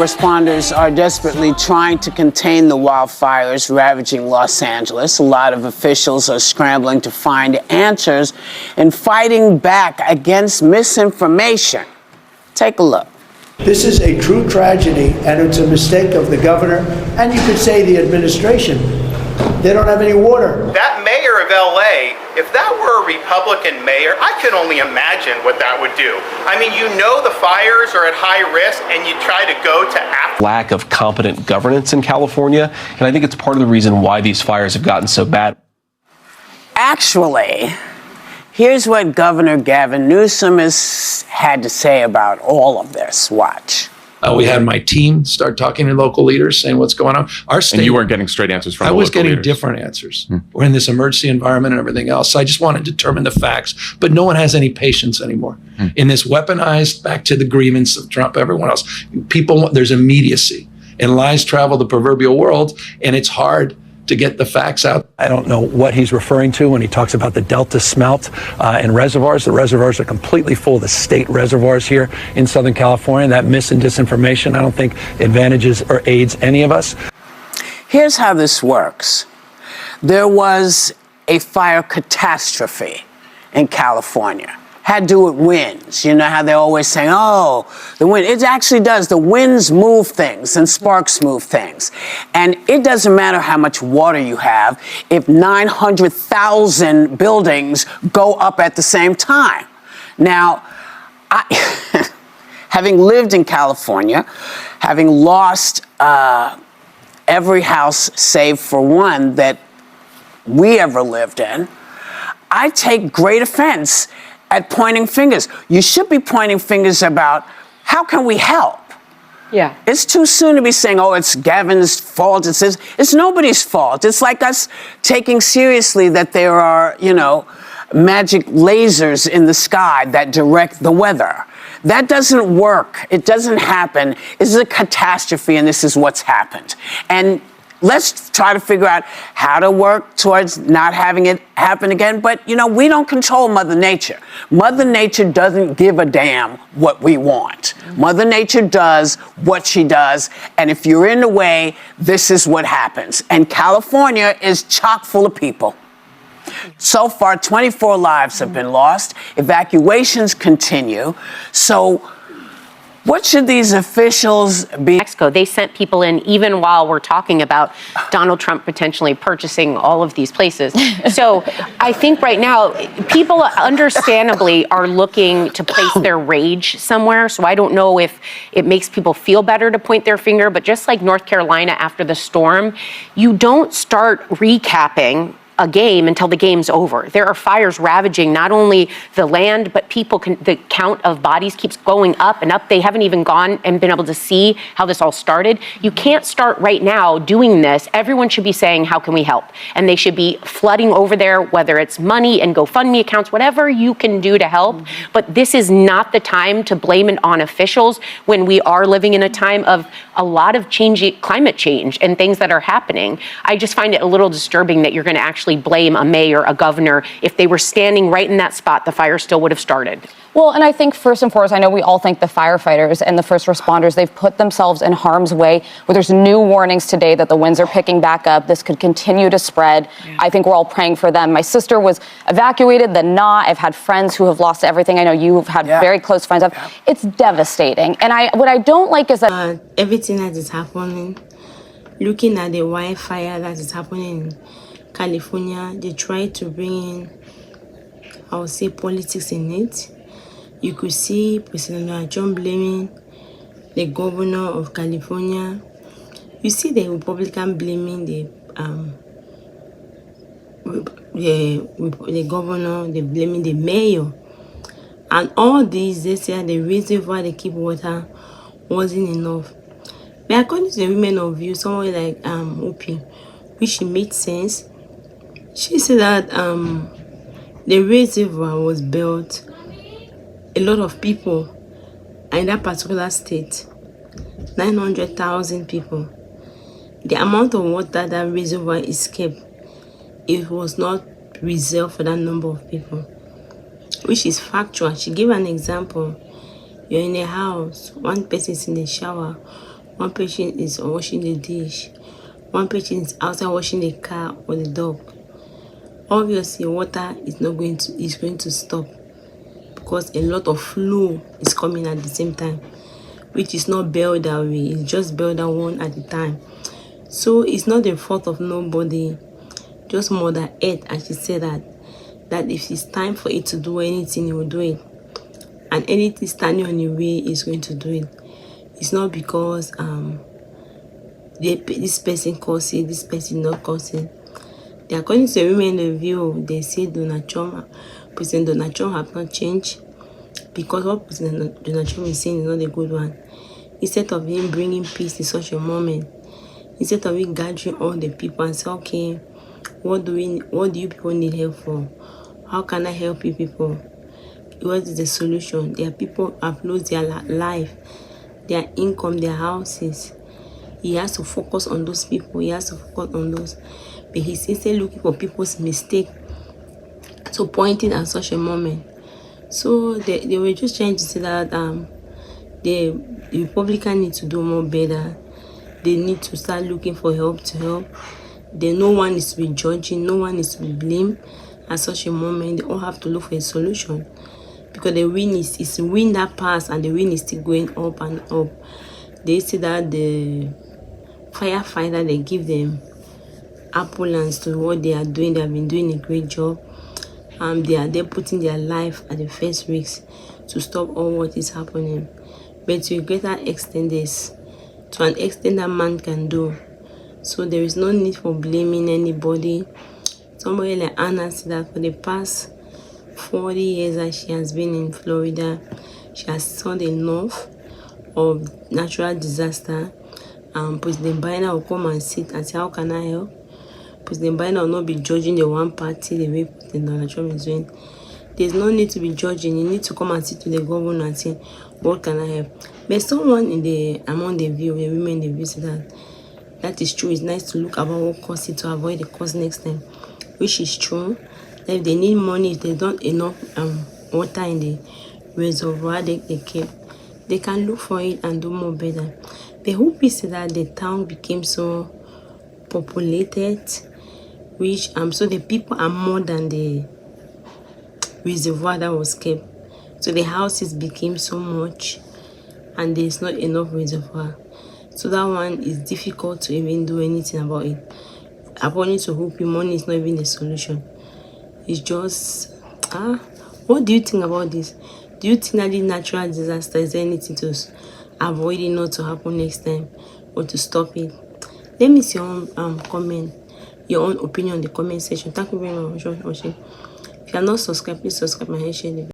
responders are desperately trying to contain the wildfires ravaging Los Angeles. A lot of officials are scrambling to find answers and fighting back against misinformation. Take a look. This is a true tragedy, and it's a mistake of the governor, and you could say the administration. They don't have any water. That mayor of LA, if that were a Republican mayor, I could only imagine what that would do. I mean, you know the fires are at high risk, and you try to go to lack of competent governance in California, and I think it's part of the reason why these fires have gotten so bad. Actually, here's what Governor Gavin Newsom has had to say about all of this. Watch. We had my team start talking to local leaders, saying what's going on. Our state, and you weren't getting straight answers from the local leaders. I was getting different answers. We're in this emergency environment and everything else. So I just want to determine the facts. But no one has any patience anymore. In this weaponized, back to the grievance of Trump, everyone else, people, there's immediacy. And lies travel the proverbial world, and it's hard to get the facts out. I don't know what he's referring to when he talks about the Delta smelt and reservoirs. The reservoirs are completely full, the state reservoirs here in Southern California. That mis and disinformation, I don't think advantages or aids any of us. Here's how this works. There was a fire catastrophe in California. Had to do with winds. You know how they're always saying, oh, the wind. It actually does. The winds move things and sparks move things. And it doesn't matter how much water you have if 900,000 buildings go up at the same time. Now, having lived in California, having lost every house save for one that we ever lived in, I take great offense at pointing fingers. You should be pointing fingers about how can we help? Yeah. It's too soon to be saying, oh, it's Gavin's fault. It's nobody's fault. It's like us taking seriously that there are, you know, magic lasers in the sky that direct the weather. That doesn't work. It doesn't happen. This is a catastrophe, and this is what's happened. And let's try to figure out how to work towards not having it happen again. But, you know, we don't control Mother Nature. Mother Nature doesn't give a damn what we want. Mother Nature does what she does. And if you're in the way, this is what happens. And California is chock full of people. So far, 24 lives have been lost. Evacuations continue. So what should these officials be? Mexico, they sent people in even while we're talking about Donald Trump potentially purchasing all of these places. So I think right now, people understandably are looking to place their rage somewhere. So I don't know if it makes people feel better to point their finger, but just like North Carolina after the storm, you don't start recapping a game until the game's over. There are fires ravaging not only the land, but people the count of bodies keeps going up and up. They haven't even gone and been able to see how this all started. You can't start right now doing this. Everyone should be saying, how can we help? And they should be flooding over there, whether it's money and GoFundMe accounts, whatever you can do to help. But this is not the time to blame it on officials when we are living in a time of a lot of climate change and things that are happening. I just find it a little disturbing that you're going to actually blame a mayor, a governor. If they were standing right in that spot, the fire still would have started. Well, and I think first and foremost, I know we all thank the firefighters and the first responders. They've put themselves in harm's way. Where there's new warnings today that the winds are picking back up. This could continue to spread. Yeah. I think we're all praying for them. My sister was evacuated, then not. I've had friends who have lost everything. I know you've had very close friends. It's devastating. And what I don't like is that everything that is happening, looking at the wildfire that is happening in California, they try to bring in, I would say, politics in it. You could see President Donald Trump blaming the governor of California. You see the Republican blaming the governor, they blaming the mayor. And all these, they say the reason why they keep water wasn't enough. But according to the women of view, someone like Whoopi, which made sense, she said that the reservoir was built. A lot of people in that particular state, 900,000 people. The amount of water that reservoir is kept, it was not reserved for that number of people, which is factual. She gave an example. You're in a house, one person is in the shower, One patient is washing the dish. One patient is outside washing the car or the dog. Obviously, water is going to stop because a lot of flow is coming at the same time, which is not bailed away. It's just bailed down one at a time. So it's not the fault of nobody, just Mother Earth, and she said that if it's time for it to do anything, it will do it. And anything standing on the way is going to do it. It's not because this person caused it, this person not caused it. According to the women in the view, they say President Donald Trump have not changed, because what President Donald Trump is saying is not a good one. Instead of him bringing peace in such a moment, instead of him gathering all the people and say, okay, what do you people need help for? How can I help you people? What is the solution? There are people who have lost their life, their income, their houses. He has to focus on those people. He has to focus on those. But he's instead looking for people's mistake to point it at such a moment. So they were just trying to say that the Republicans need to do more better. They need to start looking for help to help. No one is to be judging. No one is to be blamed at such a moment. They all have to look for a solution. Because the wind is wind that pass, and the wind is still going up and up. They say that the firefighter, they give them appellants to what they are doing. They have been doing a great job. They're putting their life at the first risk to stop all what is happening. But to a greater extent, to an extent that man can do. So there is no need for blaming anybody. Somebody like Anna said that for the past 40 years that she has been in Florida, she has seen enough of natural disaster. President Biden will come and sit and say, how can I help? President Biden will not be judging the one party the way President Donald Trump is doing. There's no need to be judging. You need to come and sit with the governor and say, what can I help? But someone among the view, the women in the view, said that is true. It's nice to look about what caused it to avoid the cause next time, which is true. If they need money, if they don't enough water in the reservoir they keep, they can look for it and do more better. The Whoopi said that the town became so populated, which so the people are more than the reservoir that was kept. So the houses became so much, and there's not enough reservoir. So that one is difficult to even do anything about it. According to Whoopi, money is not even the solution. It's just, what do you think about this? Do you think that the natural disaster is anything to avoid it not to happen next time or to stop it? Let me see your own comment, your own opinion in the comment section. Thank you very much for watching. If you are not subscribed, please subscribe and share the video.